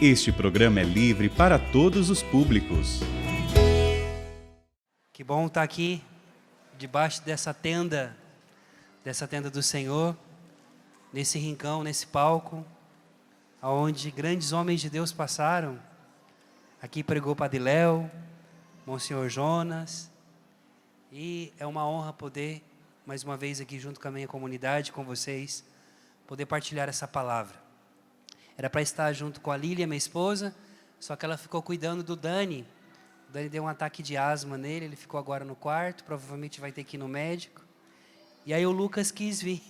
Este programa é livre para todos os públicos. Que bom estar aqui, debaixo dessa tenda do Senhor, nesse rincão, nesse palco, onde grandes homens de Deus passaram. Aqui pregou Padre Léo, Monsenhor Jonas, e é uma honra poder, mais uma vez aqui junto com a minha comunidade, com vocês, poder partilhar essa palavra. Era para estar junto com a Lília, minha esposa, só que ela ficou cuidando do Dani. O Dani deu um ataque de asma nele, ele ficou agora no quarto, provavelmente vai ter que ir no médico. E aí o Lucas quis vir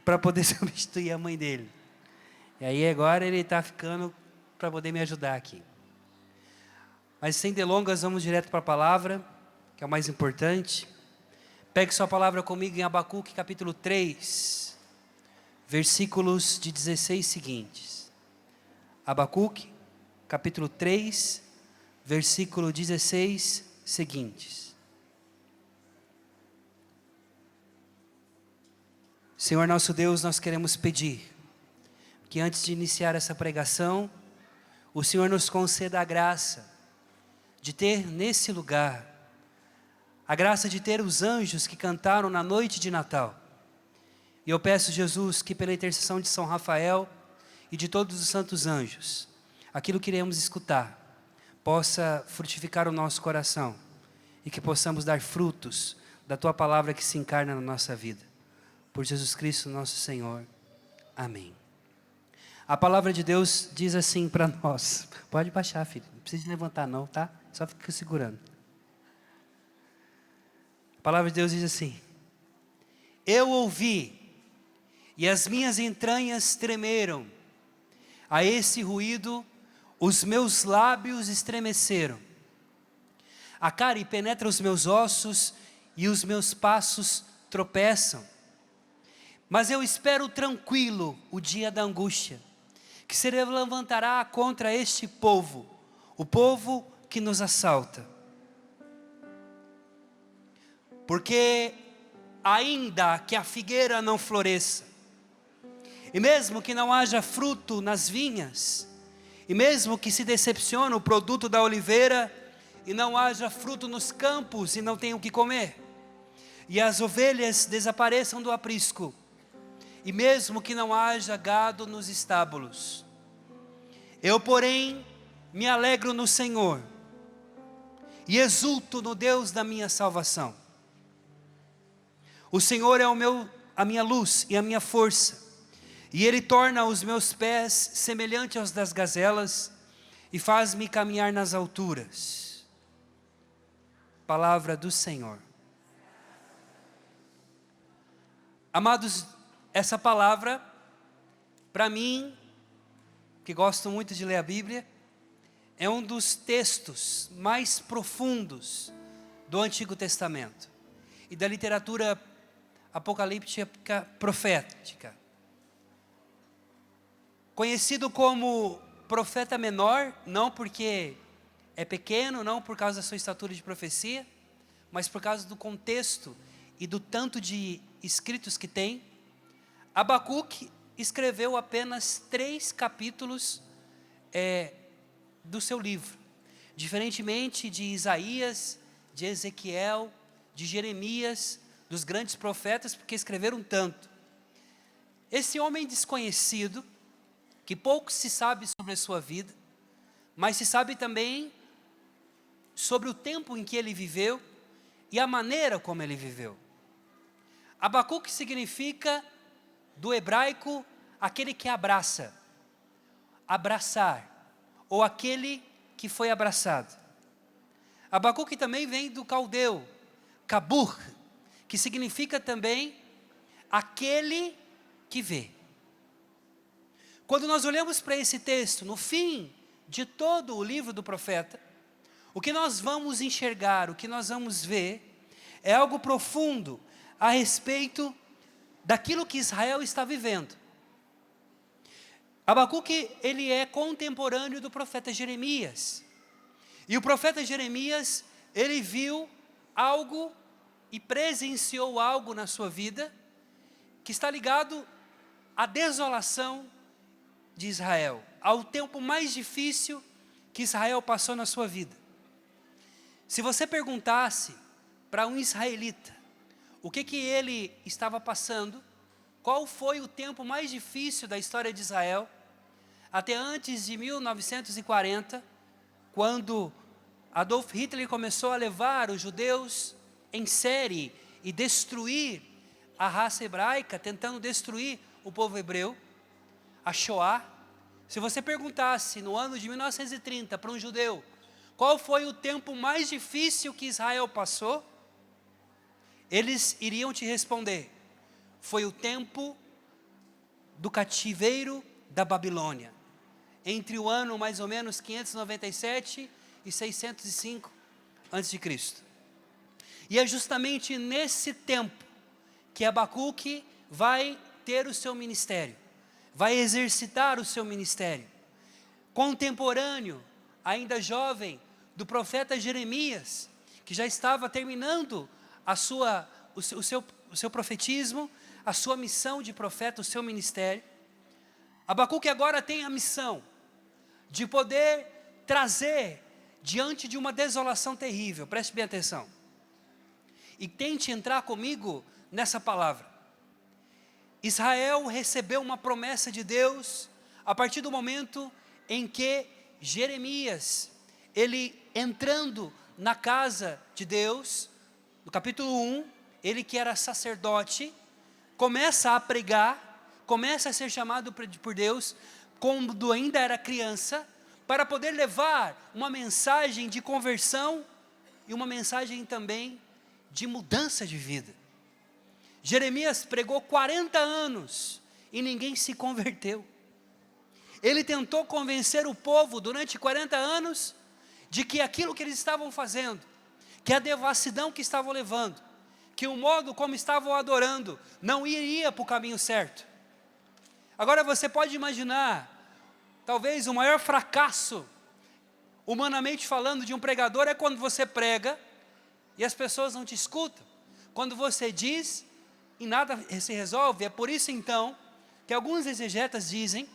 para poder substituir a mãe dele. E aí agora ele está ficando para poder me ajudar aqui. Mas sem delongas, vamos direto para a palavra, que é o mais importante. Pegue sua palavra comigo em Abacuque capítulo 3. Versículos de 16 seguintes. Abacuque, capítulo 3, versículo 16 seguintes. Senhor nosso Deus, nós queremos pedir que antes de iniciar essa pregação, o Senhor nos conceda a graça de ter nesse lugar, a graça de ter os anjos que cantaram na noite de Natal. E eu peço, Jesus, que pela intercessão de São Rafael e de todos os santos anjos, aquilo que iremos escutar, possa frutificar o nosso coração e que possamos dar frutos da Tua palavra que se encarna na nossa vida. Por Jesus Cristo, nosso Senhor. Amém. A palavra de Deus diz assim para nós. Pode baixar, filho. Não precisa levantar não, tá? Só fica segurando. A palavra de Deus diz assim: eu ouvi e as minhas entranhas tremeram. A esse ruído, os meus lábios estremeceram. A cárie penetra os meus ossos e os meus passos tropeçam. Mas eu espero tranquilo o dia da angústia, que se levantará contra este povo, o povo que nos assalta. Porque ainda que a figueira não floresça, e mesmo que não haja fruto nas vinhas, e mesmo que se decepcione o produto da oliveira, e não haja fruto nos campos e não tenha o que comer, e as ovelhas desapareçam do aprisco, e mesmo que não haja gado nos estábulos, eu porém me alegro no Senhor, e exulto no Deus da minha salvação. O Senhor é a minha luz e a minha força, e Ele torna os meus pés semelhantes aos das gazelas, e faz-me caminhar nas alturas. Palavra do Senhor. Amados, essa palavra, para mim, que gosto muito de ler a Bíblia, é um dos textos mais profundos do Antigo Testamento e da literatura apocalíptica profética. Conhecido como profeta menor, não porque é pequeno, não por causa da sua estatura de profecia, mas por causa do contexto e do tanto de escritos que tem. Abacuque escreveu apenas 3 capítulos do seu livro, diferentemente de Isaías, de Ezequiel, de Jeremias, dos grandes profetas, porque escreveram tanto. Esse homem desconhecido, que pouco se sabe sobre a sua vida, mas se sabe também sobre o tempo em que ele viveu e a maneira como ele viveu. Abacuque significa, do hebraico, aquele que abraça, abraçar, ou aquele que foi abraçado. Abacuque também vem do caldeu, kabur, que significa também aquele que vê. Quando nós olhamos para esse texto, no fim de todo o livro do profeta, o que nós vamos enxergar, o que nós vamos ver, é algo profundo a respeito daquilo que Israel está vivendo. Abacuque, ele é contemporâneo do profeta Jeremias. E o profeta Jeremias, ele viu algo e presenciou algo na sua vida que está ligado à desolação de Israel, ao tempo mais difícil que Israel passou na sua vida. Se você perguntasse para um israelita o que ele estava passando, qual foi o tempo mais difícil da história de Israel, até antes de 1940, quando Adolf Hitler começou a levar os judeus em série e destruir a raça hebraica, tentando destruir o povo hebreu, a Shoah. Se você perguntasse no ano de 1930 para um judeu, qual foi o tempo mais difícil que Israel passou, eles iriam te responder: foi o tempo do cativeiro da Babilônia, entre o ano mais ou menos 597 e 605 a.C. E é justamente nesse tempo que Abacuque vai ter o seu ministério, vai exercitar o seu ministério, contemporâneo, ainda jovem, do profeta Jeremias, que já estava terminando o seu profetismo, a sua missão de profeta, o seu ministério. Abacuque agora tem a missão de poder trazer diante de uma desolação terrível. Preste bem atenção e tente entrar comigo nessa palavra. Israel recebeu uma promessa de Deus a partir do momento em que Jeremias, ele entrando na casa de Deus, no capítulo 1, ele que era sacerdote, começa a pregar, começa a ser chamado por Deus, quando ainda era criança, para poder levar uma mensagem de conversão e uma mensagem também de mudança de vida. Jeremias pregou 40 anos e ninguém se converteu. Ele tentou convencer o povo durante 40 anos de que aquilo que eles estavam fazendo, que a devassidão que estavam levando, que o modo como estavam adorando, não iria para o caminho certo. Agora você pode imaginar, talvez o maior fracasso, humanamente falando, de um pregador é quando você prega e as pessoas não te escutam. Quando você diz e nada se resolve. É por isso então que alguns exegetas dizem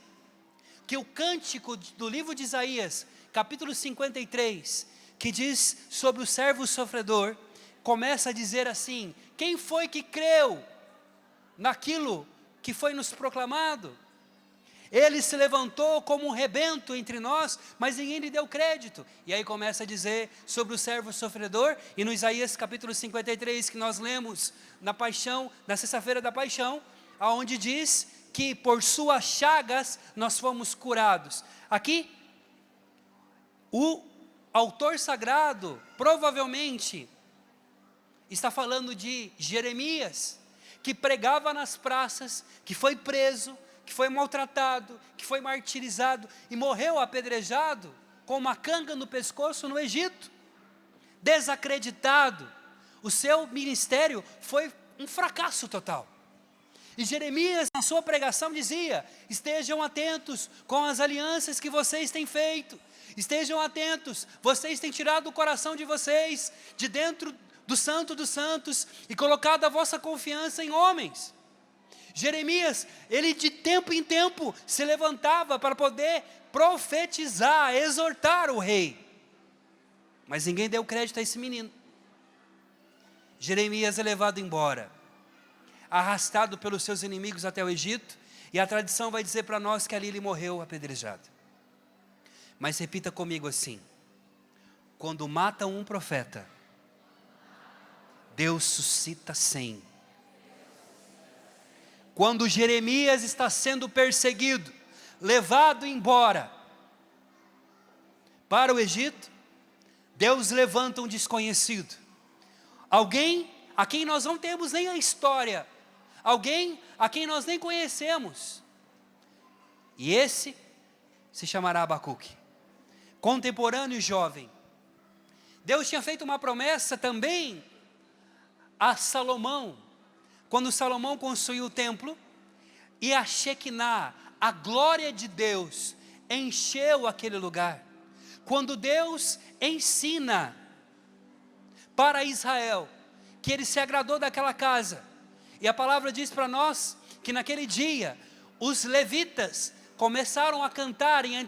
que o cântico do livro de Isaías, capítulo 53, que diz sobre o servo sofredor, começa a dizer assim: quem foi que creu naquilo que foi nos proclamado? Ele se levantou como um rebento entre nós, mas ninguém lhe deu crédito. E aí começa a dizer sobre o servo sofredor, e no Isaías capítulo 53, que nós lemos na paixão, na sexta-feira da paixão, aonde diz que por suas chagas nós fomos curados. Aqui, o autor sagrado, provavelmente, está falando de Jeremias, que pregava nas praças, que foi preso, que foi maltratado, que foi martirizado e morreu apedrejado com uma canga no pescoço no Egito, desacreditado. O seu ministério foi um fracasso total. E Jeremias, na sua pregação, dizia: estejam atentos com as alianças que vocês têm feito, estejam atentos, vocês têm tirado o coração de vocês de dentro do santo dos santos e colocado a vossa confiança em homens. Jeremias, ele de tempo em tempo se levantava para poder profetizar, exortar o rei, mas ninguém deu crédito a esse menino. Jeremias é levado embora, arrastado pelos seus inimigos até o Egito, e a tradição vai dizer para nós que ali ele morreu apedrejado. Mas repita comigo assim: quando matam um profeta, Deus suscita 100. Quando Jeremias está sendo perseguido, levado embora para o Egito, Deus levanta um desconhecido, alguém a quem nós não temos nem a história, alguém a quem nós nem conhecemos, e esse se chamará Abacuque, contemporâneo e jovem. Deus tinha feito uma promessa também a Salomão, quando Salomão construiu o templo, e a Shekinah, a glória de Deus, encheu aquele lugar. Quando Deus ensina para Israel que Ele se agradou daquela casa, E a palavra diz para nós que naquele dia, os levitas começaram a cantar e a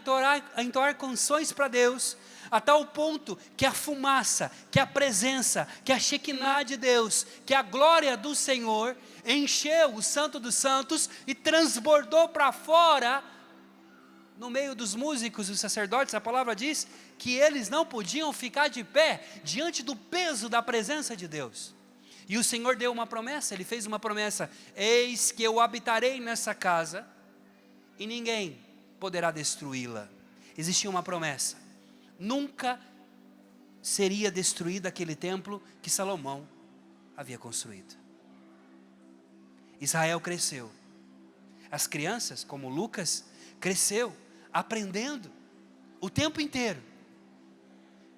entoar canções para Deus, a tal ponto que a fumaça, que a presença, que a Shekinah de Deus, que a glória do Senhor, encheu o Santo dos Santos e transbordou para fora, no meio dos músicos e dos sacerdotes. A palavra diz que eles não podiam ficar de pé, diante do peso da presença de Deus. E o Senhor deu uma promessa, Ele fez uma promessa: eis que eu habitarei nessa casa, e ninguém poderá destruí-la. Existia uma promessa: nunca seria destruído aquele templo que Salomão havia construído. Israel cresceu, as crianças como Lucas, cresceu, aprendendo o tempo inteiro,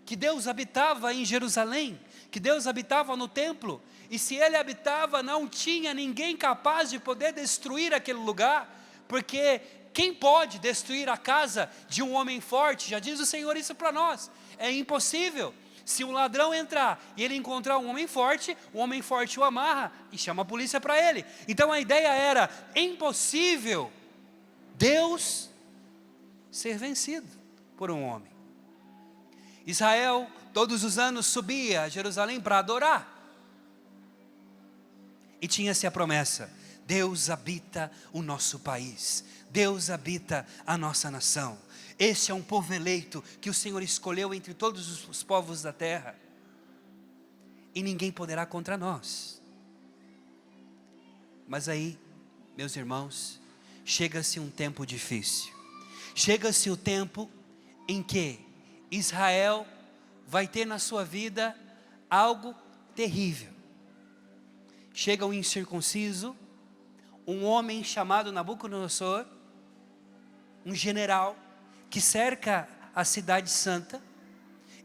que Deus habitava em Jerusalém, que Deus habitava no templo, e se Ele habitava, não tinha ninguém capaz de poder destruir aquele lugar, porque quem pode destruir a casa de um homem forte? Já diz o Senhor isso para nós, é impossível. Se um ladrão entrar e ele encontrar um homem forte, o homem forte o amarra e chama a polícia para ele. Então a ideia era: é impossível Deus ser vencido por um homem. Israel todos os anos subia a Jerusalém para adorar, e tinha-se a promessa: Deus habita o nosso país, Deus habita a nossa nação. Este é um povo eleito que o Senhor escolheu entre todos os povos da terra, e ninguém poderá contra nós. Mas aí, meus irmãos, chega-se um tempo difícil. Chega-se o tempo em que Israel vai ter na sua vida algo terrível. Chega um incircunciso, um homem chamado Nabucodonosor, um general que cerca a cidade santa,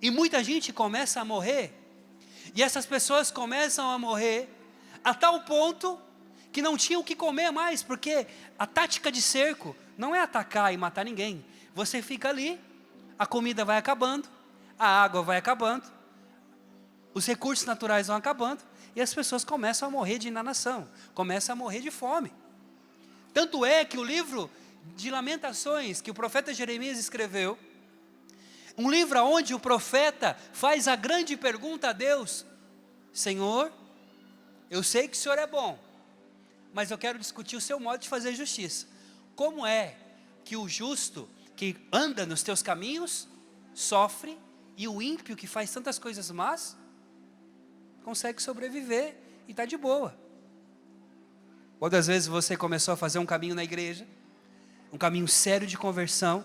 e muita gente começa a morrer, e essas pessoas começam a morrer, a tal ponto que não tinham o que comer mais, porque a tática de cerco não é atacar e matar ninguém. Você fica ali, a comida vai acabando, a água vai acabando, os recursos naturais vão acabando, e as pessoas começam a morrer de inanição, começam a morrer de fome. Tanto é que o livro de Lamentações, que o profeta Jeremias escreveu, um livro onde o profeta faz a grande pergunta a Deus: Senhor, eu sei que o Senhor é bom, mas eu quero discutir o seu modo de fazer justiça. Como é que o justo que anda nos teus caminhos sofre, e o ímpio que faz tantas coisas más consegue sobreviver e está de boa? Quantas vezes você começou a fazer um caminho na igreja, um caminho sério de conversão,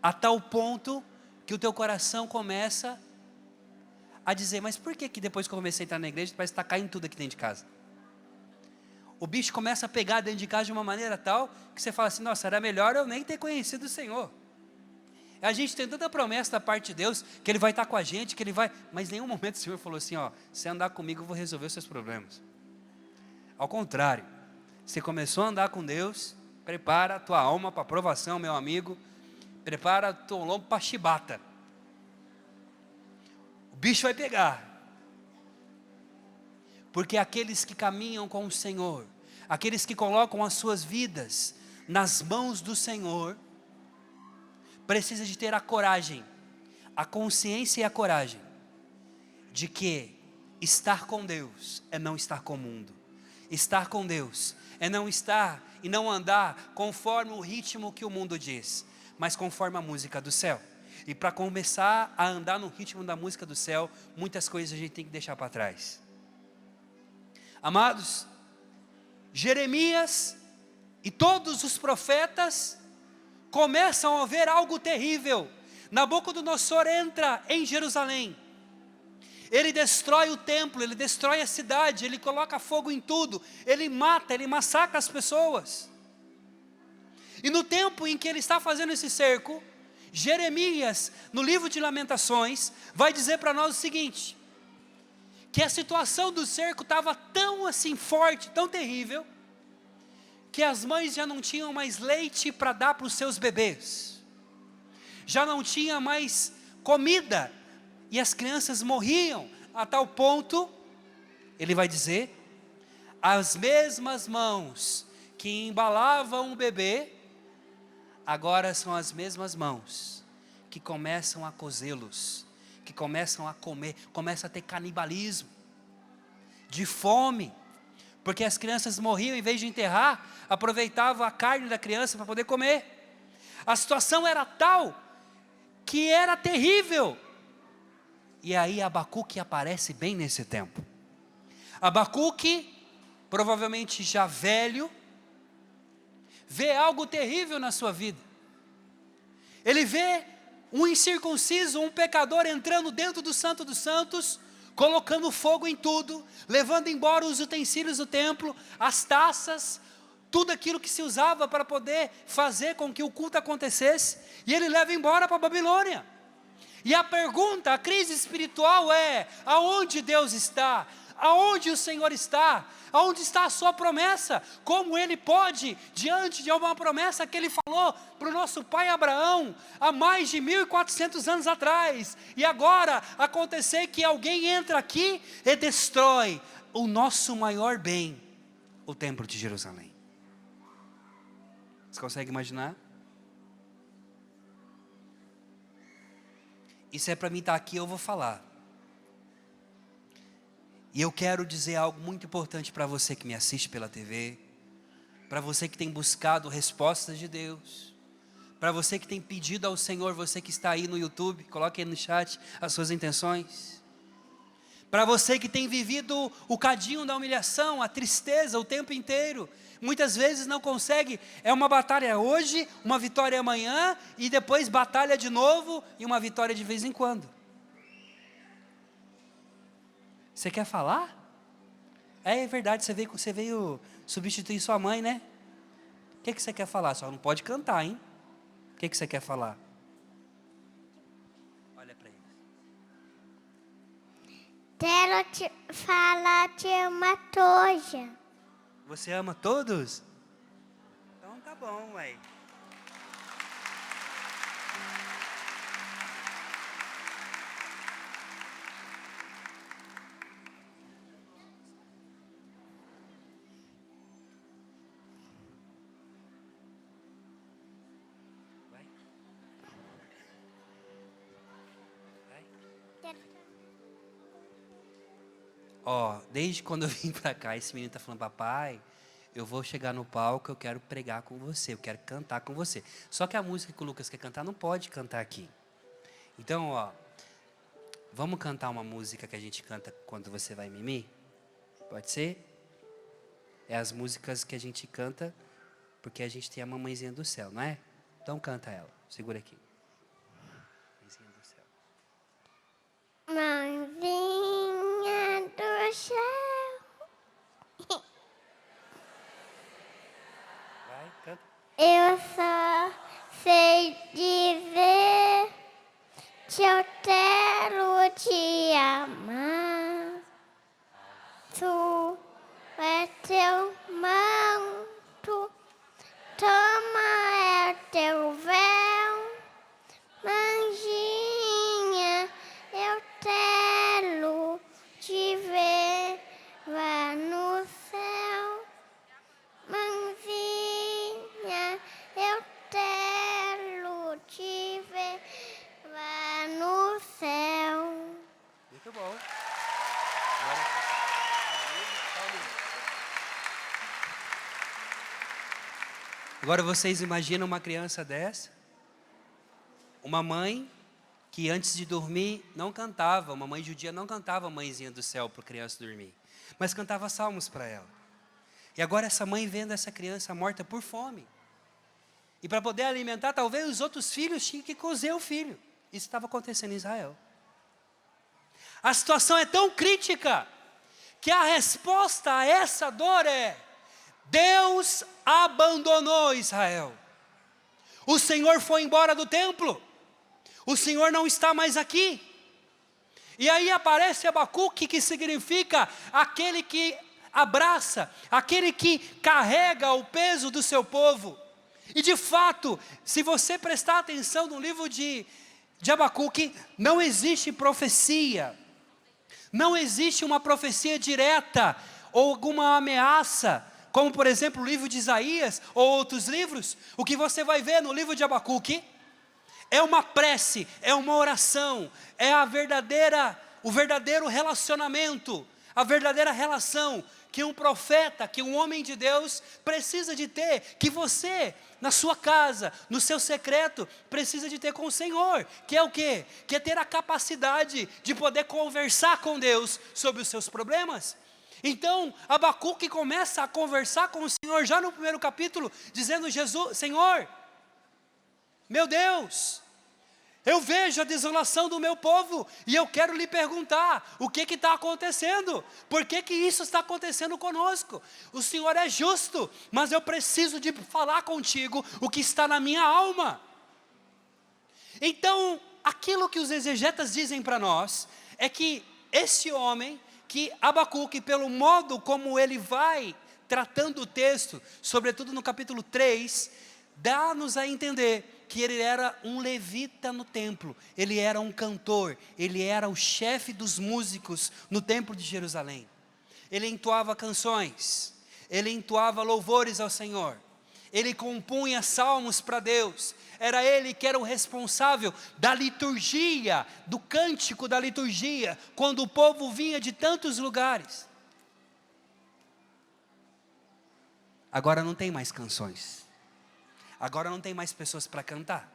a tal ponto que o teu coração começa a dizer: mas por que depois que eu comecei a entrar na igreja, parece que está caindo tudo aqui dentro de casa? O bicho começa a pegar dentro de casa de uma maneira tal, que você fala assim: nossa, era melhor eu nem ter conhecido o Senhor. A gente tem tanta promessa da parte de Deus, que Ele vai estar com a gente, que Ele vai... Mas em nenhum momento o Senhor falou assim: ó, se andar comigo eu vou resolver os seus problemas. Ao contrário, você começou a andar com Deus, prepara a tua alma para a provação, meu amigo, prepara o teu lombo para a chibata. O bicho vai pegar. Porque aqueles que caminham com o Senhor, aqueles que colocam as suas vidas nas mãos do Senhor, precisa de ter a coragem, a consciência e a coragem de que estar com Deus é não estar com o mundo. Estar com Deus é não estar e não andar conforme o ritmo que o mundo diz, mas conforme a música do céu. E para começar a andar no ritmo da música do céu, muitas coisas a gente tem que deixar para trás. Amados, Jeremias e todos os profetas começam a ver algo terrível. Nabucodonosor entra em Jerusalém, ele destrói o templo, ele destrói a cidade, ele coloca fogo em tudo, ele mata, ele massacra as pessoas. E no tempo em que ele está fazendo esse cerco, Jeremias, no livro de Lamentações, vai dizer para nós o seguinte: que a situação do cerco estava tão assim forte, tão terrível, que as mães já não tinham mais leite para dar para os seus bebês, já não tinha mais comida, e as crianças morriam, a tal ponto, ele vai dizer, as mesmas mãos que embalavam um bebê, agora são as mesmas mãos que começam a cozê-los, que começam a comer, começa a ter canibalismo, de fome, porque as crianças morriam, em vez de enterrar, aproveitavam a carne da criança para poder comer. A situação era tal, que era terrível. E aí Abacuque aparece bem nesse tempo. Abacuque, provavelmente já velho, vê algo terrível na sua vida. Ele vê um incircunciso, um pecador entrando dentro do Santo dos Santos, colocando fogo em tudo, levando embora os utensílios do templo, as taças, tudo aquilo que se usava para poder fazer com que o culto acontecesse, e ele leva embora para a Babilônia. E a pergunta, a crise espiritual é: aonde Deus está? Aonde o Senhor está? Aonde está a sua promessa? Como Ele pode, diante de uma promessa que Ele falou para o nosso pai Abraão, há mais de 1400 anos atrás, e agora acontecer que alguém entra aqui e destrói o nosso maior bem, o templo de Jerusalém? Você consegue imaginar? Isso é para mim estar aqui, eu vou falar. E eu quero dizer algo muito importante para você que me assiste pela TV, para você que tem buscado respostas de Deus, para você que tem pedido ao Senhor, você que está aí no YouTube, coloque aí no chat as suas intenções. Para você que tem vivido o cadinho da humilhação, a tristeza o tempo inteiro, muitas vezes não consegue, é uma batalha hoje, uma vitória amanhã, e depois batalha de novo, e uma vitória de vez em quando. Você quer falar? É verdade, você veio substituir sua mãe, né? O que você quer falar? Só não pode cantar, hein? O que você quer falar? Olha para eles. Quero falar de uma toja. Você ama todos? Então tá bom, ué. Ó, desde quando eu vim pra cá, esse menino tá falando: papai, eu vou chegar no palco, eu quero pregar com você, eu quero cantar com você. Só que a música que o Lucas quer cantar não pode cantar aqui. Então, ó, vamos cantar uma música que a gente canta quando você vai mimir? Pode ser? É as músicas que a gente canta porque a gente tem a mamãezinha do céu, não é? Então canta ela, segura aqui. Mamãezinha do céu. Mãozinha do céu. Vai, canta. Eu só sei dizer que eu quero te amar. Tu é teu manto, toma é teu véu, manjinha, eu quero te ver, vá no céu, mãozinha, eu quero te ver, vá no céu. Muito bom. Agora vocês imaginam uma criança dessa? Uma mãe que antes de dormir não cantava, uma mãe judia não cantava Mãezinha do Céu para a criança dormir, mas cantava salmos para ela. E agora essa mãe vendo essa criança morta por fome. E para poder alimentar, talvez os outros filhos tinham que cozer o filho. Isso estava acontecendo em Israel. A situação é tão crítica que a resposta a essa dor é: Deus abandonou Israel. O Senhor foi embora do templo. O Senhor não está mais aqui. E aí aparece Abacuque, que significa aquele que abraça, aquele que carrega o peso do seu povo. E de fato, se você prestar atenção no livro de Abacuque, não existe profecia. Não existe uma profecia direta ou alguma ameaça, como por exemplo o livro de Isaías ou outros livros, o que você vai ver no livro de Abacuque é uma prece, é uma oração, é o verdadeiro relacionamento, a verdadeira relação que um profeta, que um homem de Deus precisa de ter, que você, na sua casa, no seu secreto, precisa de ter com o Senhor, que é o quê? Que é ter a capacidade de poder conversar com Deus sobre os seus problemas. Então, Abacuque começa a conversar com o Senhor, já no primeiro capítulo, dizendo: Senhor, meu Deus, eu vejo a desolação do meu povo, e eu quero lhe perguntar, o que está acontecendo? Por que isso está acontecendo conosco? O Senhor é justo, mas eu preciso de falar contigo o que está na minha alma. Então, aquilo que os exegetas dizem para nós, é que esse homem, que Abacuque, pelo modo como ele vai tratando o texto, sobretudo no capítulo 3, dá-nos a entender que ele era um levita no templo, ele era um cantor, ele era o chefe dos músicos no templo de Jerusalém. Ele entoava canções, ele entoava louvores ao Senhor, ele compunha salmos para Deus, era ele que era o responsável da liturgia, do cântico da liturgia, quando o povo vinha de tantos lugares. Agora não tem mais canções. Agora não tem mais pessoas para cantar.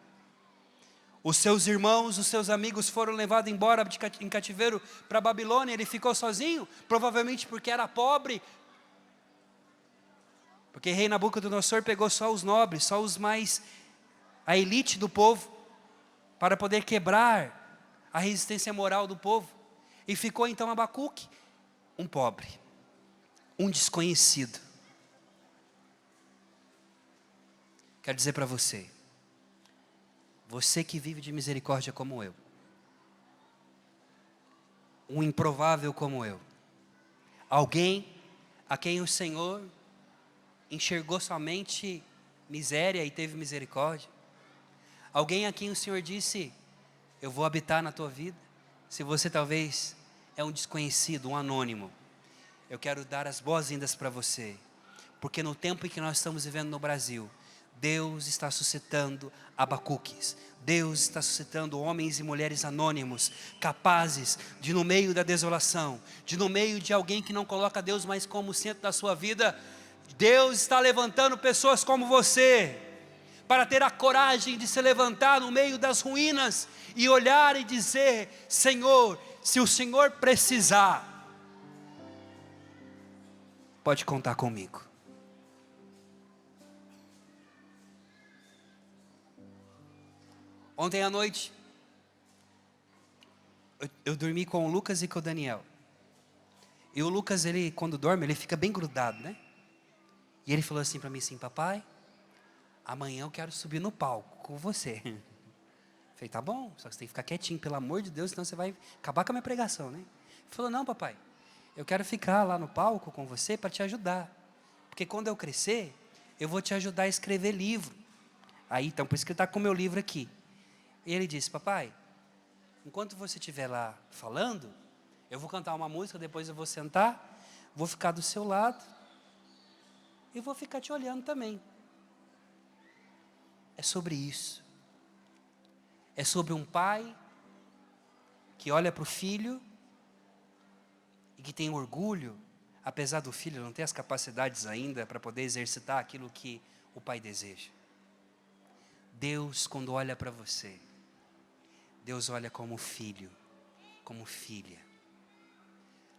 Os seus irmãos, os seus amigos foram levados embora em cativeiro para a Babilônia. Ele ficou sozinho, provavelmente porque era pobre. Porque rei Nabucodonosor pegou só os nobres, só os mais, a elite do povo, para poder quebrar a resistência moral do povo. E ficou então Abacuque, um pobre, um desconhecido. Quero dizer para você, você que vive de misericórdia como eu, um improvável como eu, alguém a quem o Senhor enxergou somente miséria e teve misericórdia, alguém a quem o Senhor disse: eu vou habitar na tua vida. Se você talvez é um desconhecido, um anônimo, eu quero dar as boas-vindas para você, porque no tempo em que nós estamos vivendo no Brasil, Deus está suscitando Abacuques, Deus está suscitando homens e mulheres anônimos, capazes de, no meio da desolação, de no meio de alguém que não coloca Deus mais como centro da sua vida, Deus está levantando pessoas como você, para ter a coragem de se levantar no meio das ruínas, e olhar e dizer: Senhor, se o Senhor precisar, pode contar comigo. Ontem à noite, eu dormi com o Lucas e com o Daniel. E o Lucas, ele quando dorme, ele fica bem grudado, né? E ele falou assim para mim, assim: papai, amanhã eu quero subir no palco com você. Eu falei: tá bom, só que você tem que ficar quietinho, pelo amor de Deus, senão você vai acabar com a minha pregação, né? Ele falou: não, papai, eu quero ficar lá no palco com você para te ajudar. Porque quando eu crescer, eu vou te ajudar a escrever livro. Aí, então, por isso que ele está com o meu livro aqui. E ele disse: papai, enquanto você estiver lá falando, eu vou cantar uma música, depois eu vou sentar, vou ficar do seu lado, e vou ficar te olhando também. É sobre isso. É sobre um pai que olha para o filho e que tem orgulho, apesar do filho não ter as capacidades ainda para poder exercitar aquilo que o pai deseja. Deus, quando olha para você, Deus olha como filho, como filha.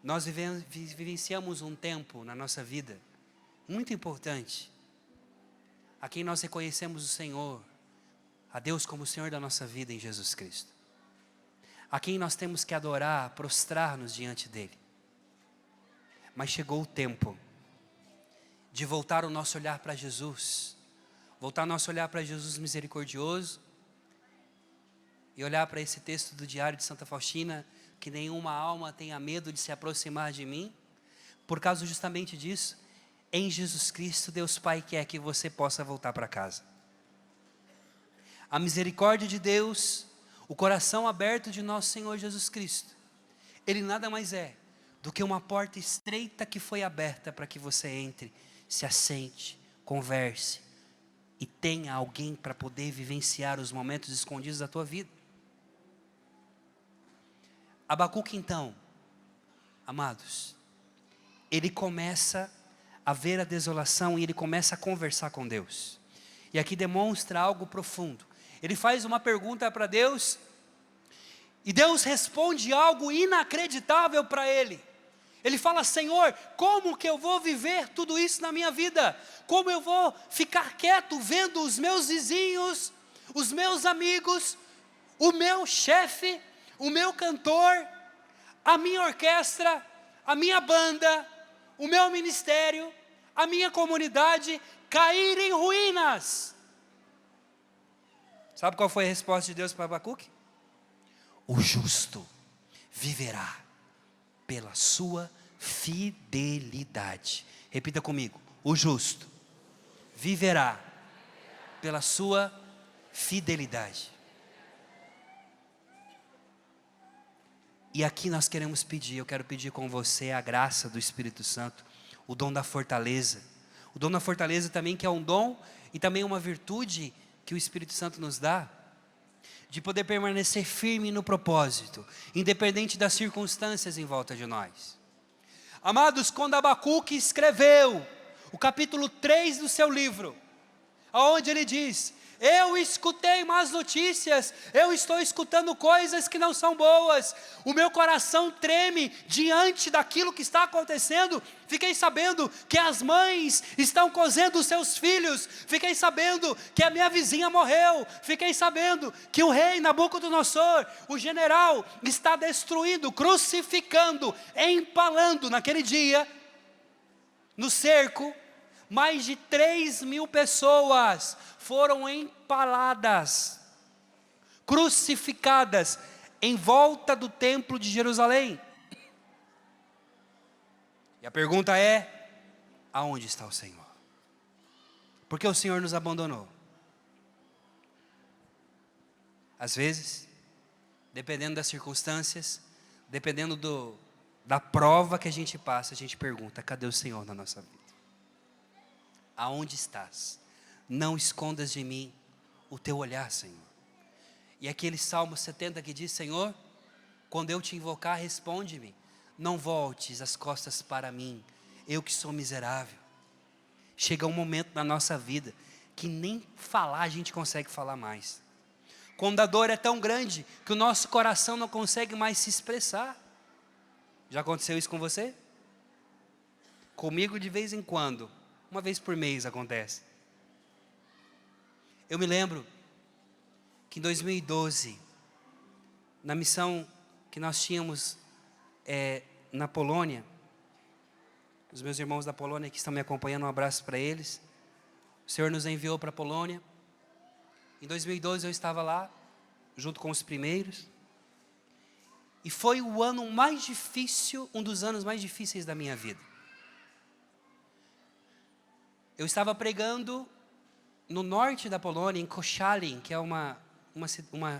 Nós vivenciamos um tempo na nossa vida muito importante, a quem nós reconhecemos o Senhor, a Deus como o Senhor da nossa vida em Jesus Cristo, a quem nós temos que adorar, prostrar-nos diante dEle. Mas chegou o tempo de voltar o nosso olhar para Jesus, voltar o nosso olhar para Jesus misericordioso, e olhar para esse texto do Diário de Santa Faustina, que nenhuma alma tenha medo de se aproximar de mim, por causa justamente disso. Em Jesus Cristo, Deus Pai quer que você possa voltar para casa. A misericórdia de Deus, o coração aberto de nosso Senhor Jesus Cristo, Ele nada mais é do que uma porta estreita que foi aberta para que você entre, se assente, converse e tenha alguém para poder vivenciar os momentos escondidos da tua vida. Abacuque então, amados, ele começa a ver a desolação e ele começa a conversar com Deus. E aqui demonstra algo profundo. Ele faz uma pergunta para Deus e Deus responde algo inacreditável para ele. Ele fala: Senhor, como que eu vou viver tudo isso na minha vida? Como eu vou ficar quieto vendo os meus vizinhos, os meus amigos, o meu chefe, o meu cantor, a minha orquestra, a minha banda, o meu ministério, a minha comunidade cair em ruínas? Sabe qual foi a resposta de Deus para Abacuque? O justo viverá pela sua fidelidade. Repita comigo: o justo viverá pela sua fidelidade. E aqui nós queremos pedir, eu quero pedir com você a graça do Espírito Santo, o dom da fortaleza. O dom da fortaleza também, que é um dom e também uma virtude que o Espírito Santo nos dá, de poder permanecer firme no propósito, independente das circunstâncias em volta de nós. Amados, quando Abacuque escreveu o capítulo 3 do seu livro, onde ele diz: eu escutei más notícias, eu estou escutando coisas que não são boas, o meu coração treme diante daquilo que está acontecendo. Fiquei sabendo que as mães estão cozendo os seus filhos, fiquei sabendo que a minha vizinha morreu, fiquei sabendo que o rei Nabucodonosor, o general, está destruindo, crucificando, empalando naquele dia, no cerco, mais de 3.000 pessoas foram empaladas, crucificadas em volta do templo de Jerusalém. E a pergunta é: aonde está o Senhor? Por que o Senhor nos abandonou? Às vezes, dependendo das circunstâncias, dependendo da prova que a gente passa, a gente pergunta: cadê o Senhor na nossa vida? Aonde estás? Não escondas de mim o teu olhar, Senhor. E aquele Salmo 70 que diz: Senhor, quando eu te invocar, responde-me. Não voltes as costas para mim, eu que sou miserável. Chega um momento na nossa vida que nem falar a gente consegue falar mais. Quando a dor é tão grande que o nosso coração não consegue mais se expressar. Já aconteceu isso com você? Comigo de vez em quando, uma vez por mês acontece. Eu me lembro que em 2012, na missão que nós tínhamos na Polônia, os meus irmãos da Polônia que estão me acompanhando, um abraço para eles. O Senhor nos enviou para a Polônia. Em 2012 eu estava lá, junto com os primeiros. E foi o ano mais difícil, um dos anos mais difíceis da minha vida. Eu estava pregando no norte da Polônia, em Koszalin, que é uma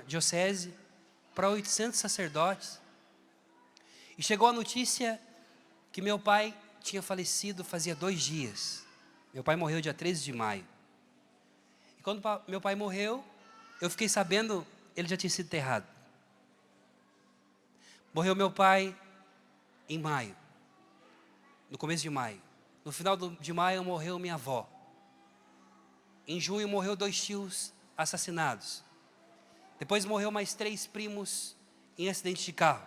diocese, para 800 sacerdotes. E chegou a notícia que meu pai tinha falecido fazia 2 dias. Meu pai morreu dia 13 de maio. E quando meu pai morreu, eu fiquei sabendo, ele já tinha sido enterrado. Morreu meu pai em maio, no começo de maio. No final de maio morreu minha avó. Em junho morreu 2 tios assassinados. Depois morreu mais 3 primos em acidente de carro.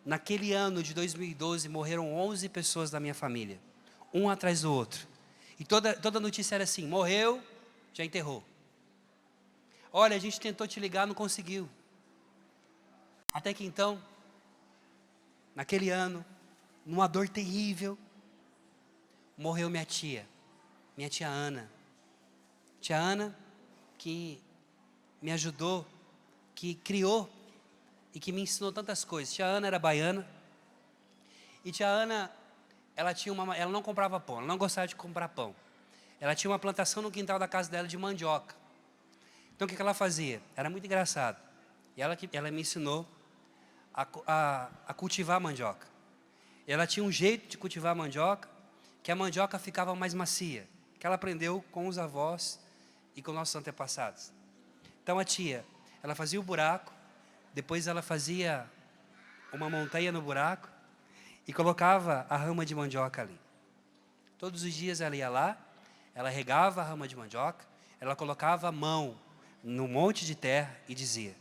Naquele ano de 2012 morreram 11 pessoas da minha família, um atrás do outro. E toda notícia era assim: morreu, já enterrou. Olha, a gente tentou te ligar, não conseguiu. Até que então, naquele ano, numa dor terrível, morreu minha tia Ana. Tia Ana, que me ajudou, que criou e que me ensinou tantas coisas. Tia Ana era baiana. E tia Ana, ela não comprava pão, ela não gostava de comprar pão. Ela tinha uma plantação no quintal da casa dela de mandioca. Então o que ela fazia? Era muito engraçado. E ela me ensinou a cultivar mandioca. Ela tinha um jeito de cultivar a mandioca, que a mandioca ficava mais macia, que ela aprendeu com os avós e com nossos antepassados. Então a tia, ela fazia o buraco, depois ela fazia uma montanha no buraco e colocava a rama de mandioca ali. Todos os dias ela ia lá, ela regava a rama de mandioca, ela colocava a mão no monte de terra e dizia: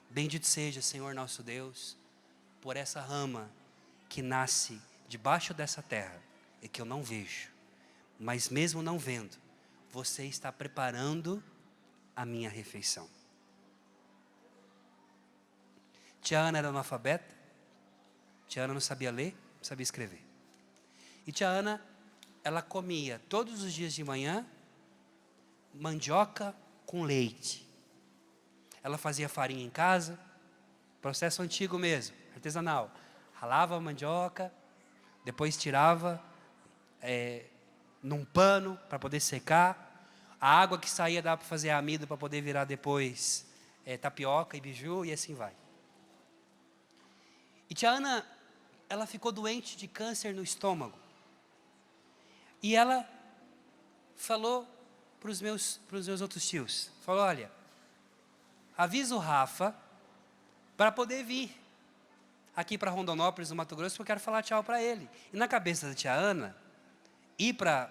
bendito seja, Senhor nosso Deus, por essa rama que nasce debaixo dessa terra e que eu não vejo, mas mesmo não vendo, você está preparando a minha refeição. Tia Ana era analfabeta, tia Ana não sabia ler, não sabia escrever. E tia Ana, ela comia todos os dias de manhã mandioca com leite. Ela fazia farinha em casa, processo antigo mesmo, artesanal. Ralava a mandioca, depois tirava num pano para poder secar. A água que saía dava para fazer amido para poder virar depois tapioca e biju e assim vai. E tia Ana, ela ficou doente de câncer no estômago. E ela falou para os meus outros tios, falou: olha, avisa o Rafa para poder vir aqui para Rondonópolis, no Mato Grosso, porque eu quero falar tchau para ele. E na cabeça da tia Ana,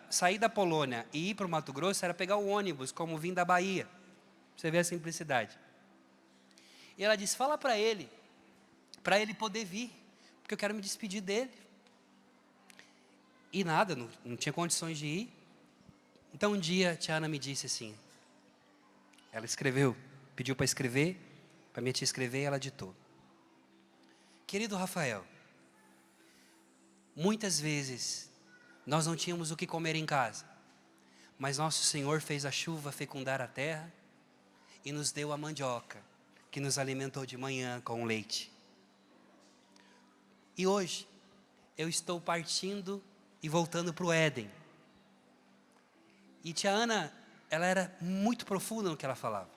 sair da Polônia e ir para o Mato Grosso era pegar o ônibus, como vim da Bahia. Você vê a simplicidade. E ela disse: fala para ele poder vir, porque eu quero me despedir dele. E nada, não tinha condições de ir. Então um dia a tia Ana me disse assim, ela escreveu, pediu para escrever, para minha tia escrever, e ela ditou: querido Rafael, muitas vezes nós não tínhamos o que comer em casa, mas nosso Senhor fez a chuva fecundar a terra e nos deu a mandioca, que nos alimentou de manhã com leite. E hoje eu estou partindo e voltando para o Éden. E tia Ana, ela era muito profunda no que ela falava.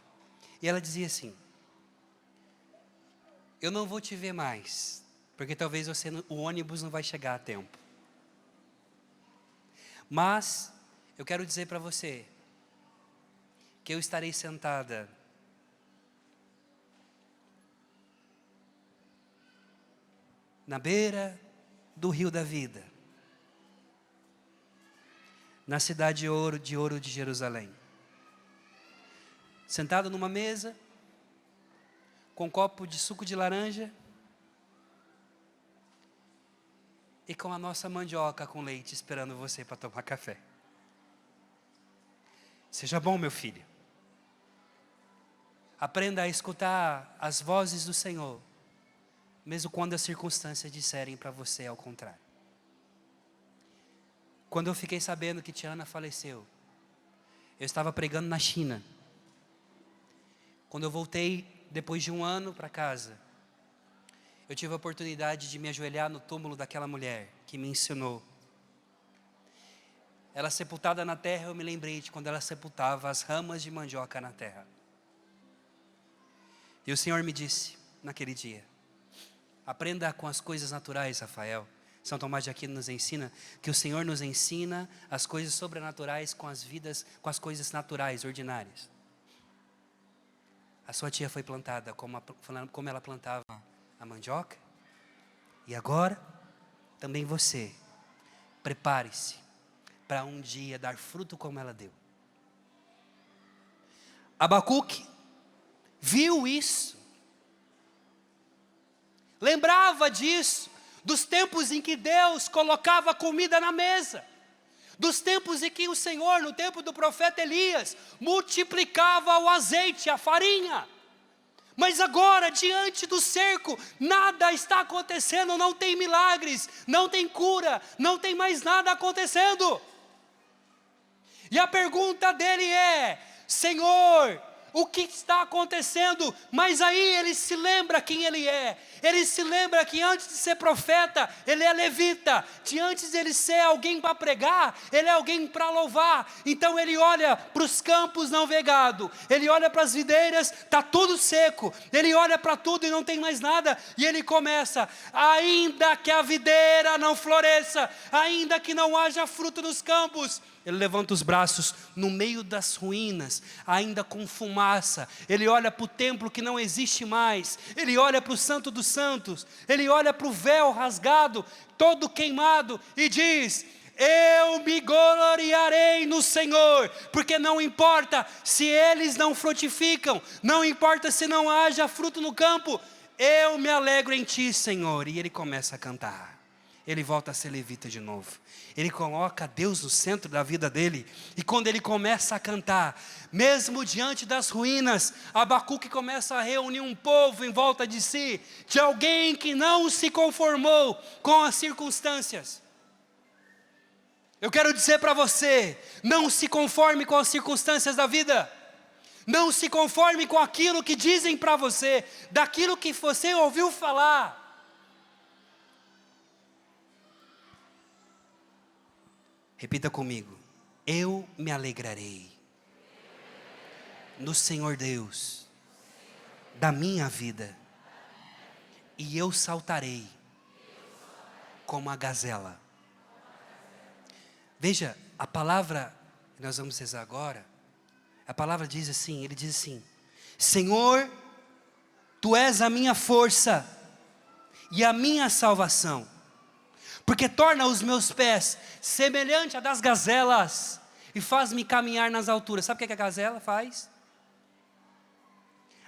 E ela dizia assim: eu não vou te ver mais, porque talvez o ônibus não vai chegar a tempo. Mas eu quero dizer para você que eu estarei sentada na beira do rio da vida, na cidade de ouro de Jerusalém, sentado numa mesa, com um copo de suco de laranja e com a nossa mandioca com leite esperando você para tomar café. Seja bom, meu filho. Aprenda a escutar as vozes do Senhor, mesmo quando as circunstâncias disserem para você ao contrário. Quando eu fiquei sabendo que tia Ana faleceu, eu estava pregando na China. Quando eu voltei, depois de um ano para casa, eu tive a oportunidade de me ajoelhar no túmulo daquela mulher que me ensinou. Ela sepultada na terra, eu me lembrei de quando ela sepultava as ramas de mandioca na terra. E o Senhor me disse naquele dia: aprenda com as coisas naturais, Rafael. São Tomás de Aquino nos ensina que o Senhor nos ensina as coisas sobrenaturais com as coisas naturais, ordinárias. A sua tia foi plantada como ela plantava a mandioca. E agora, também você, prepare-se para um dia dar fruto como ela deu. Abacuque viu isso, lembrava disso, dos tempos em que Deus colocava comida na mesa, dos tempos em que o Senhor, no tempo do profeta Elias, multiplicava o azeite, a farinha. Mas agora, diante do cerco, nada está acontecendo, não tem milagres, não tem cura, não tem mais nada acontecendo. E a pergunta dele é: Senhor, o que está acontecendo, mas aí ele se lembra quem ele é. Ele se lembra que antes de ser profeta, ele é levita. De antes de ele ser alguém para pregar, ele é alguém para louvar. Então ele olha para os campos não vegados, ele olha para as videiras, está tudo seco. Ele olha para tudo e não tem mais nada. E ele começa: ainda que a videira não floresça, ainda que não haja fruto nos campos. Ele levanta os braços no meio das ruínas, ainda com fumaça. Ele olha para o templo que não existe mais. Ele olha para o Santo dos Santos. Ele olha para o véu rasgado, todo queimado, e diz: eu me gloriarei no Senhor, porque não importa se eles não frutificam, não importa se não haja fruto no campo, eu me alegro em Ti, Senhor. E ele começa a cantar. Ele volta a ser levita de novo. Ele coloca Deus no centro da vida dele. E quando ele começa a cantar, mesmo diante das ruínas, Abacuque começa a reunir um povo em volta de si, de alguém que não se conformou com as circunstâncias. Eu quero dizer para você: não se conforme com as circunstâncias da vida. Não se conforme com aquilo que dizem para você, daquilo que você ouviu falar. Repita comigo: eu me alegrarei no Senhor Deus da minha vida, e eu saltarei como a gazela. Veja, a palavra que nós vamos rezar agora, a palavra diz assim, ele diz assim: Senhor, Tu és a minha força e a minha salvação, porque torna os meus pés semelhante a das gazelas e faz-me caminhar nas alturas. Sabe o que a gazela faz?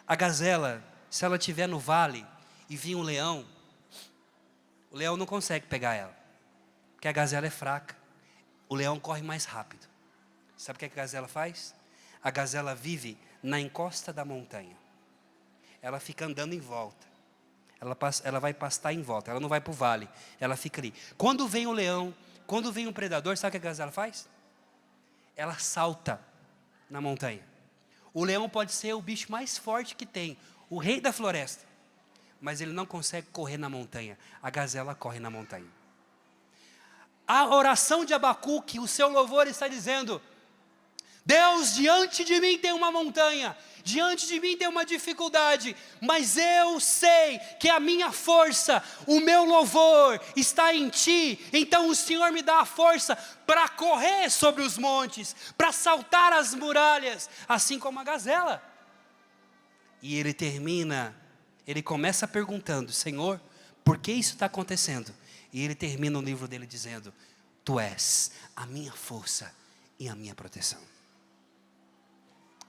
A gazela, se ela estiver no vale e vir um leão, o leão não consegue pegar ela, porque a gazela é fraca. O leão corre mais rápido. Sabe o que a gazela faz? A gazela vive na encosta da montanha. Ela fica andando em volta. Ela vai pastar em volta, ela não vai para o vale, ela fica ali. Quando vem o leão, quando vem um predador, sabe o que a gazela faz? Ela salta na montanha. O leão pode ser o bicho mais forte que tem, o rei da floresta, mas ele não consegue correr na montanha. A gazela corre na montanha. A oração de Abacuque, o seu louvor está dizendo: Deus, diante de mim tem uma montanha, diante de mim tem uma dificuldade, mas eu sei que a minha força, o meu louvor está em Ti. Então o Senhor me dá a força para correr sobre os montes, para saltar as muralhas, assim como a gazela. E ele termina, ele começa perguntando: Senhor, por que isso está acontecendo? E ele termina o livro dele dizendo: Tu és a minha força e a minha proteção.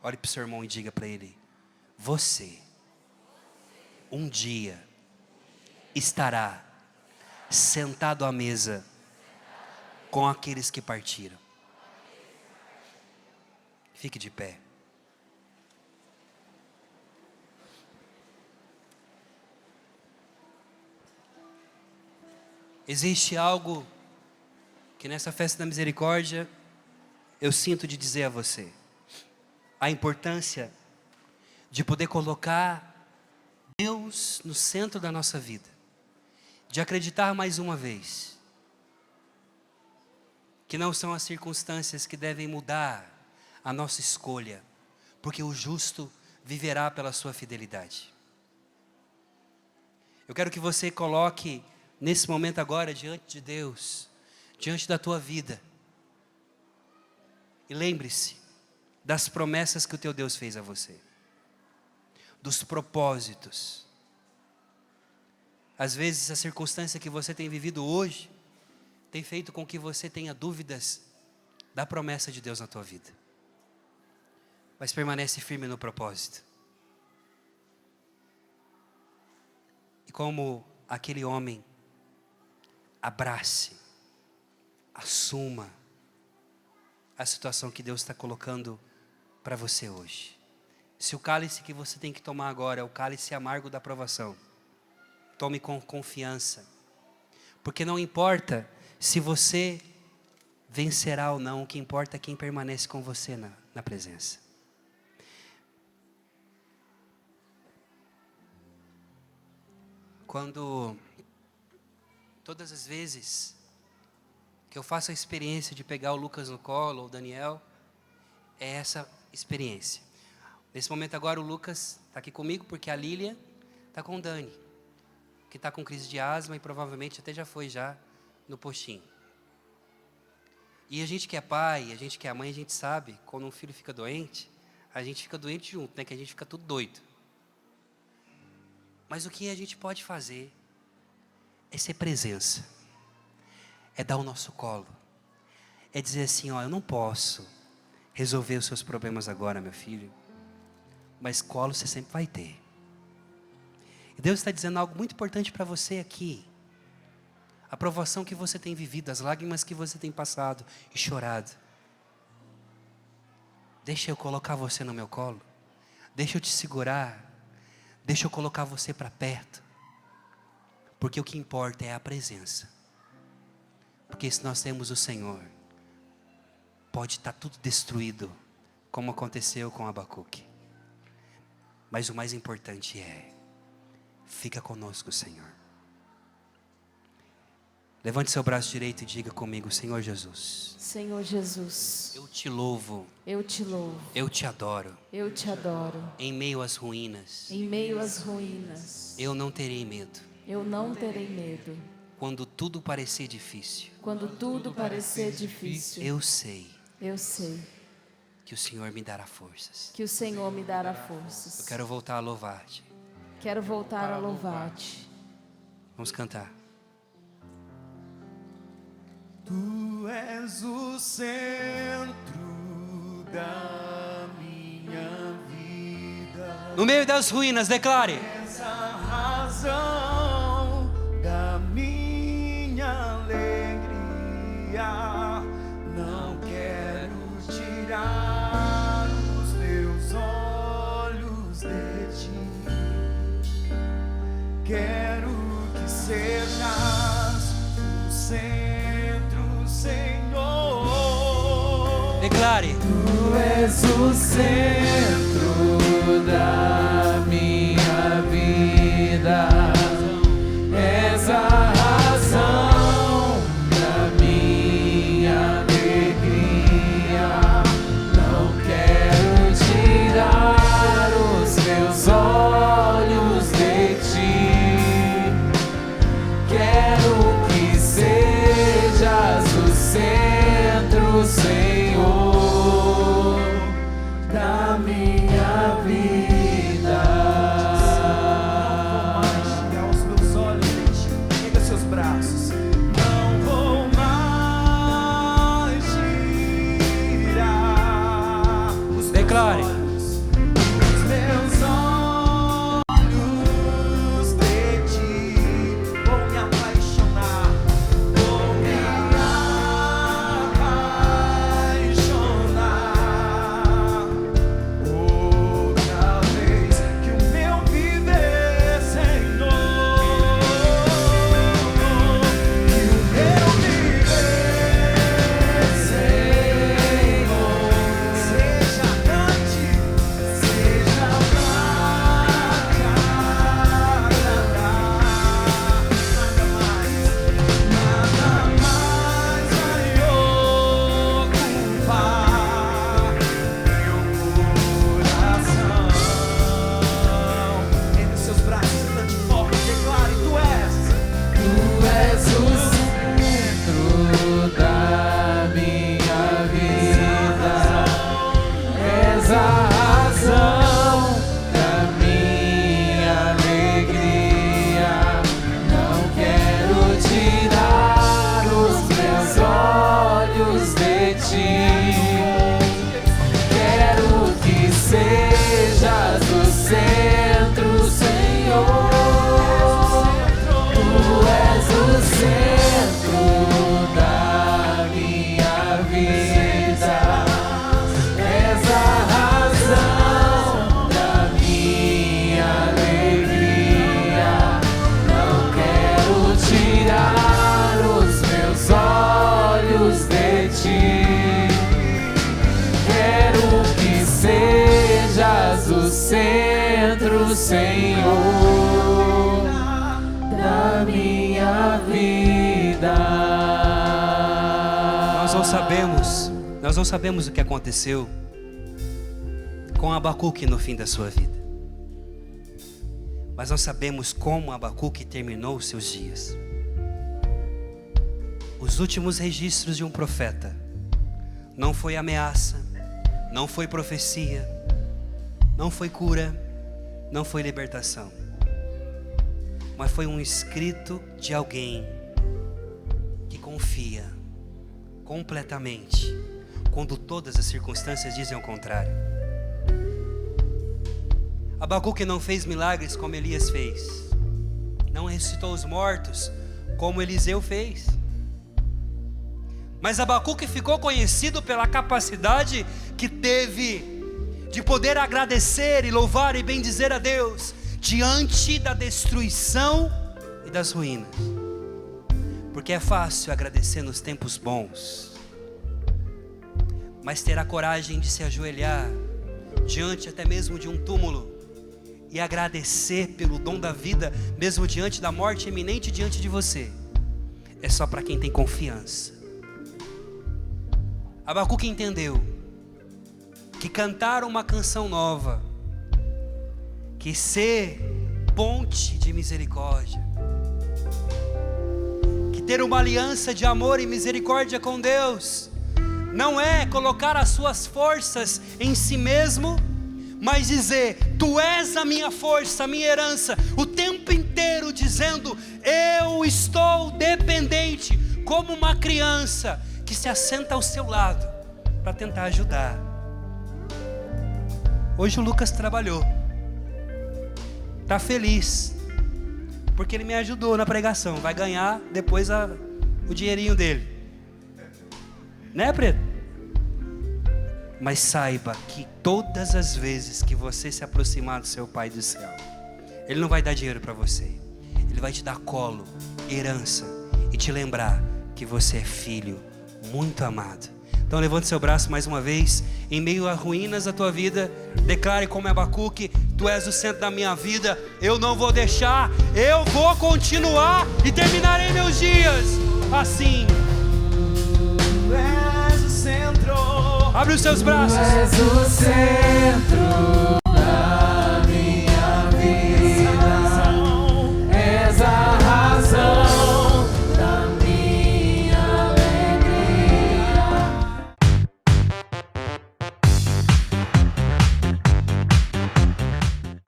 Olhe para o seu irmão e diga para ele: você, um dia, estará sentado à mesa com aqueles que partiram. Fique de pé. Existe algo que nessa festa da misericórdia eu sinto de dizer a você: a importância de poder colocar Deus no centro da nossa vida, de acreditar mais uma vez que não são as circunstâncias que devem mudar a nossa escolha, porque o justo viverá pela sua fidelidade. Eu quero que você coloque nesse momento agora diante de Deus, diante da tua vida, e lembre-se das promessas que o teu Deus fez a você, dos propósitos. Às vezes a circunstância que você tem vivido hoje tem feito com que você tenha dúvidas da promessa de Deus na tua vida, mas permanece firme no propósito. E como aquele homem, abrace, assuma a situação que Deus está colocando para você hoje. Se o cálice que você tem que tomar agora é o cálice amargo da provação, tome com confiança, porque não importa se você vencerá ou não, o que importa é quem permanece com você na presença. quando todas as vezes que eu faço a experiência de pegar o Lucas no colo, ou o Daniel, é essa experiência. Nesse momento agora o Lucas está aqui comigo porque a Lília está com o Dani, que está com crise de asma e provavelmente até já foi no postinho. E a gente que é pai, a gente que é mãe, a gente sabe, quando um filho fica doente, a gente fica doente junto, né? Que a gente fica tudo doido. Mas o que a gente pode fazer é ser presença. É dar o nosso colo. É dizer assim, ó, eu não posso resolver os seus problemas agora, meu filho. Mas colo você sempre vai ter. E Deus está dizendo algo muito importante para você aqui. A provação que você tem vivido, as lágrimas que você tem passado e chorado. Deixa eu colocar você no meu colo. Deixa eu te segurar. Deixa eu colocar você para perto. Porque o que importa é a presença. Porque se nós temos o Senhor, pode estar tudo destruído, como aconteceu com Abacuque. Mas o mais importante é, fica conosco, Senhor. Levante seu braço direito e diga comigo, Senhor Jesus. Senhor Jesus, Eu te louvo. eu te louvo, Eu te adoro. eu te adoro. Em meio às ruínas, Em meio às ruínas, eu não terei medo. eu não terei medo. Quando tudo parecer difícil, Quando tudo parecer difícil, eu sei eu sei que o Senhor me dará forças. que o Senhor me dará Eu forças. quero voltar a louvar-te. Quero voltar a louvar-te. Vamos cantar. Tu és o centro da minha vida. No meio das ruínas, declare. És a razão da minha alegria. Não quero tirar os meus olhos de ti. Quero que sejas o centro, Senhor. Declare. Tu és o centro da minha vida. És a razão da minha alegria. Não quero tirar os meus olhos de ti. Quero que sejas o centro, Senhor, da minha vida. Não vou mais tirar os meus olhos de ti. Erga seus braços. Não vou mais tirar os Declare. meus olhos de ti. Vou me apaixonar. Vou me apaixonar. Outra vez que o meu viver, Senhor, que o meu viver, Senhor, seja grande, seja pra te agradar. Nada mais vai ocupar meu coração. Entre seus braços, cante forte, declare: Tu és o centro da minha vida. És a razão da minha alegria. Não quero tirar os meus olhos de ti. Quero que sejas o centro, Senhor. Tu és o centro da minha vida. És a razão da minha alegria. Não quero tirar os meus olhos de ti. Quero que sejas o centro, Senhor, da minha vida. Nós não sabemos o que aconteceu com Abacuque no fim da sua vida. Mas nós sabemos como Abacuque terminou os seus dias. Os últimos registros de um profeta não foi ameaça, não foi profecia, não foi cura, não foi libertação, mas foi um escrito de alguém que confia completamente quando todas as circunstâncias dizem o contrário. Abacuque não fez milagres como Elias fez, não ressuscitou os mortos como Eliseu fez, mas Abacuque ficou conhecido pela capacidade que teve de poder agradecer e louvar e bendizer a Deus diante da destruição e das ruínas. Porque é fácil agradecer nos tempos bons, mas ter a coragem de se ajoelhar diante até mesmo de um túmulo e agradecer pelo dom da vida, mesmo diante da morte iminente diante de você, é só para quem tem confiança. Abacuque entendeu que cantar uma canção nova, que ser ponte de misericórdia, que ter uma aliança de amor e misericórdia com Deus, não é colocar as suas forças em si mesmo, mas dizer: Tu és a minha força, a minha herança, o tempo inteiro dizendo: eu estou dependente, como uma criança que se assenta ao seu lado para tentar ajudar. Hoje o Lucas trabalhou, está feliz, porque ele me ajudou na pregação, vai ganhar depois o dinheirinho dele, né, Preto? Mas saiba que todas as vezes que você se aproximar do seu Pai do céu, Ele não vai dar dinheiro para você, Ele vai te dar colo, herança, e te lembrar que você é filho muito amado. Então levante seu braço mais uma vez, em meio a ruínas da tua vida, declare como Abacuque: Tu és o centro da minha vida, eu não vou deixar, eu vou continuar e terminarei meus dias assim. Tu és o centro. Abre os seus braços. Tu és o centro